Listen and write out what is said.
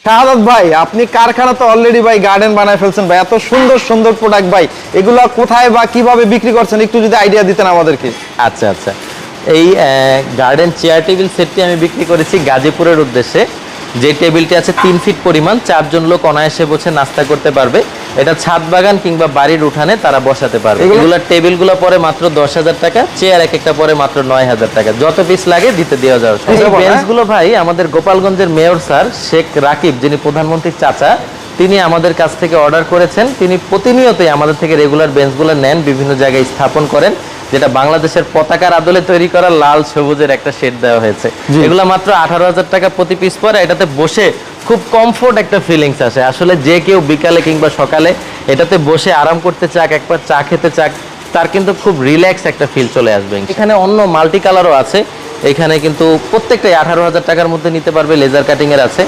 শাহাদাত ভাই, আপনি কারখানা তো অলরেডি ভাই গার্ডেন বানায় ফেলছেন ভাই, এত সুন্দর সুন্দর প্রোডাক্ট ভাই, এগুলো কোথায় বা কিভাবে বিক্রি করছেন একটু যদি আইডিয়া দিতেন আমাদেরকে। আচ্ছা আচ্ছা, এই গার্ডেন চেয়ার টেবিল সেটটি আমি বিক্রি করেছি গাজীপুরের উদ্দেশ্যে। যে টেবিলটি আছে 3 ফিট পরিমাণ, 4 জন লোক অনায়াসে বসে নাস্তা করতে পারবে। এটা ছাদ বাগান কিংবা বাড়ির উঠানে তারা বসাতে পারবে। এগুলোর টেবিলগুলো পরে মাত্র 10,000 টাকা, চেয়ার এক একটা পরে মাত্র 9,000 টাকা, যত পিস লাগে দিতে দেওয়া যাবে। এই বেঞ্চগুলো ভাই আমাদের গোপালগঞ্জের মেয়র স্যার শেখ রাকিব, যিনি প্রধানমন্ত্রীর চাচা, তিনি আমাদের কাছ থেকে অর্ডার করেছেন। তিনি প্রতিনিয়তই আমাদের থেকে রেগুলার বেঞ্চগুলো নেন, বিভিন্ন জায়গায় স্থাপন করেন, যেটা বাংলাদেশের পতাকার আদলে তৈরি করা লাল সবুজের একটা শেড দেওয়া হয়েছে। এগুলো মাত্র 18,000 টাকা প্রতি পিস পরে। এটাতে বসে খুব কমফোর্ট একটা ফিলিংস আসে। আসলে যে কেউ বিকালে কিংবা সকালে এটাতে বসে আরাম করতে চাক, একবার চা খেতে চাক, তার কিন্তু খুব রিল্যাক্স একটা ফিল চলে আসবে। এখানে অন্য মাল্টি কালারও আছে, এখানে কিন্তু প্রত্যেকটাই 18,000 টাকার মধ্যে নিতে পারবে। লেজার কাটিং এর আছে।